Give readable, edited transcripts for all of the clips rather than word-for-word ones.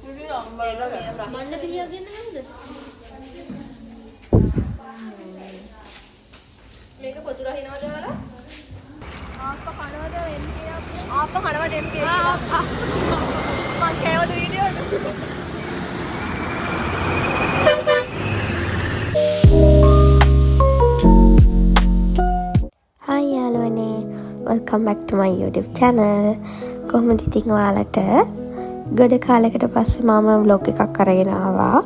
මන්න පිළියගෙන නැද්ද? මේක පොතු රහිනවද වල? ආප්ප කනවද එන්නේ අපේ? ආප්ප කනවද එන්නේ? මං කෑවද වීඩියෝද? Hi යාළුවනේ, welcome back to my YouTube channel. කොහොමද ඉතින් ඔයාලට? ගොඩ කාලයකට පස්සේ මම vlog එකක් අරගෙන ආවා.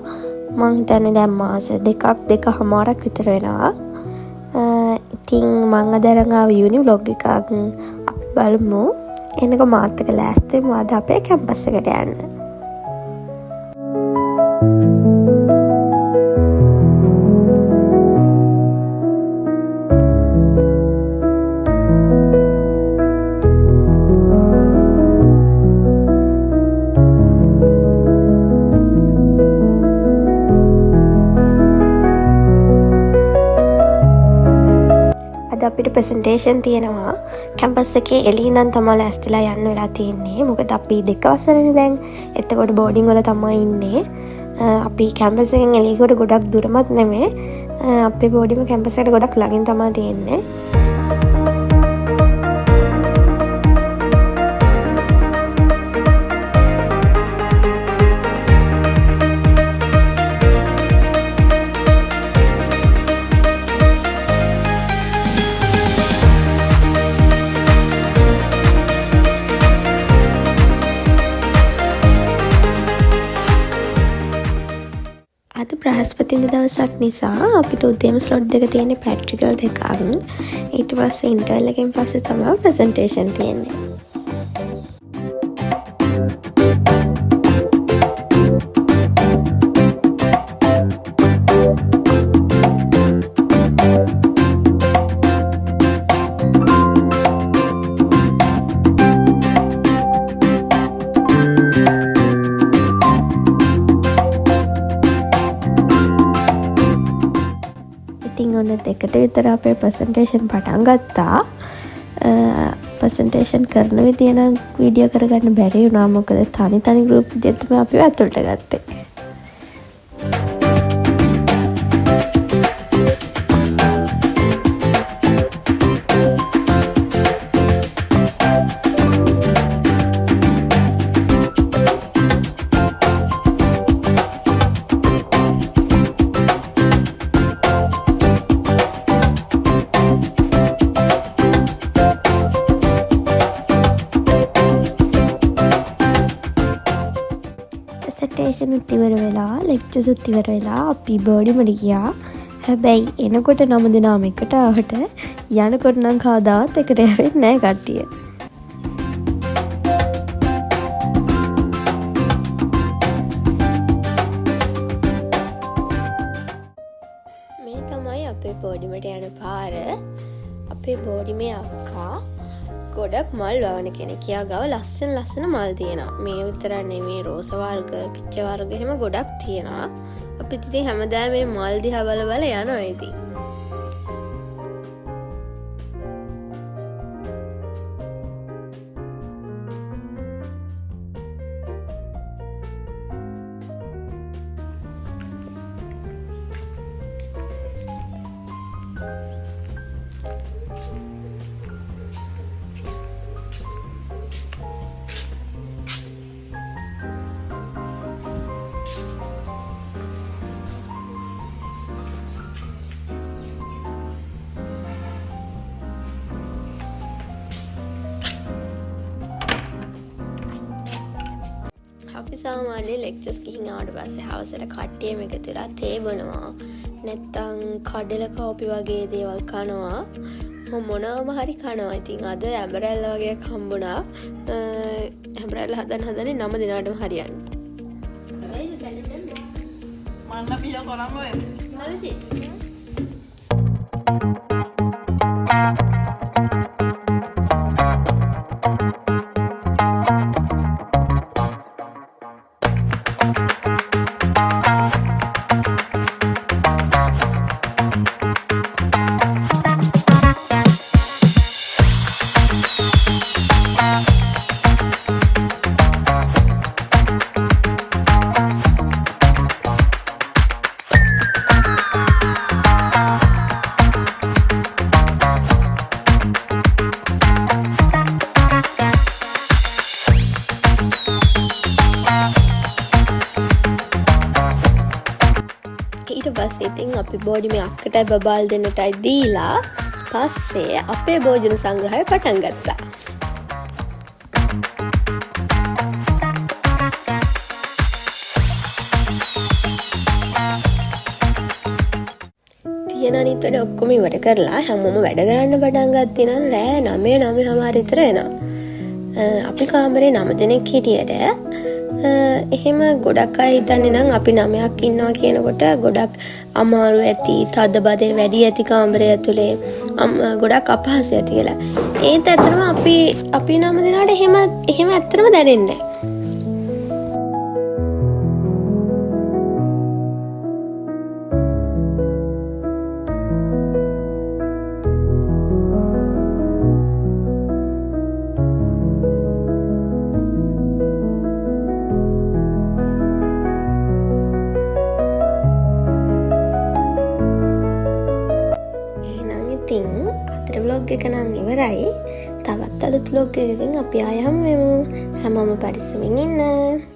මං හිතන්නේ දැන් මාස දෙකමාරක් විතර වෙනවා. ඉතින් මං අද අරන් ආව uni vlog එකක් අපි බලමු. එනක මාත් එක්ක ලෑස්ති වෙමු අද අපේ කැම්පස් එකට යන්න. අපිට ප්‍රසන්ටේෂන් තියෙනවා කැම්පස් එකේ එළිය ඉඳන් තමයි ලෑස්තිලා යන්න වෙලා තියෙන්නේ. මොකද අපි 2 වසරේනේ දැන්. එතකොට බෝඩින් වල තමයි ඉන්නේ. අපි කැම්පස් එකෙන් එළියට ගොඩක් දුරමත් නෙමෙයි. අපේ බෝඩිම කැම්පස් එකට ගොඩක් ළඟින් තමයි තියෙන්නේ. බ්‍රහස්පතින්දා දවසක් නිසා අපිට උදේම ස්ලොට් දෙක තියෙන්නේ ප්‍රැක්ටිකල් දෙකක්. ඊට පස්සේ ඉන්ටර්නල් එකෙන් පස්සේ තමයි ප්‍රසන්ටේෂන් තියෙන්නේ. දෙකට විතර අපේ ප්‍රසන්ටේෂන් පටන් ගත්තා. ප්‍රසන්ටේෂන් කරන විදිය නම් වීඩියෝ කරගන්න බැරි වුණා. මොකද තනි ගෲප් විදියට තමයි අපිව ඇතුළට ගත්තේ. ප්‍රසන්ටේෂන් උත් ඉවර වෙලා ලෙක්චර්ස් උත් ඉවර වෙලා අපි බෝඩිමට ගියා. හැබැයි එනකොට 9 දෙනාම එකට ආවට යනකොට නම් කවදාවත් එකට යවෙන්නේ නැහැ කට්ටිය. මේ තමයි අපේ බෝඩිමට යන පාර. අපේ බෝඩිමේ අක්කා ගොඩක් මල් වවන කෙනෙක්. යා ගාව ලස්සන මල් තියෙනවා. මේ විතරක් නෙමෙයි රෝස වර්ග, පිච්ච වර්ග එහෙම ගොඩක් තියෙනවා. අපිට ඉතින් හැමදාම මේ මල් දිහා බල යනවා ඉතින්. අපි සාමාන්‍යයෙන් ලෙක්චර්ස් ගිහින් ආවට පස්සේ හවසට කට්ටියම එකතු වෙලා තේ බොනවා. නැත්තම් කඩල කෝපි වගේ දේවල් කනවා. මොනවාම හරි කනවා. ඉතින් අද ඇඹරැල්ල වගේ එකක් හම්බුණා. ඇඹරැල්ල හදන්නේ 9 දිනාටම හරියන්නේ. මන්න පිය කොළඹ වෙයි. හරිසි. පස්සේ ඉතින් අපි බෝඩි මේ අක්කටයි බබාල් දෙන්නටයි දීලා පස්සේ අපේ භෝජන සංග්‍රහය පටන් ගත්තා. තියෙන අනිත් වැඩ ඔක්කොම ඉවර කරලා හැමෝම වැඩ කරන්න පටන් ගත්තේ නම් රෑ 9:09 විතර එනවා. අපි කාමරේ 9 දෙනෙක් හිටියට එහෙම ගොඩක් අය හිතන්නේ නම් අපි 9ක් ඉන්නවා කියනකොට ගොඩක් අමාරු ඇති, තද බදේ වැඩි ඇති කාමරය ඇතුලේ ගොඩක් අපහසු ඇති කියලා. ඒත් ඇත්තටම අපි 9 දෙනාට එහෙම ඇත්තටම දැනෙන්නේ නැහැ. අතර vlog එක නම් ඉවරයි. තවත් අලුත් vlog එකකින් අපි ආයෙ හමු වෙමු. හැමෝම පරිස්සමින් ඉන්න.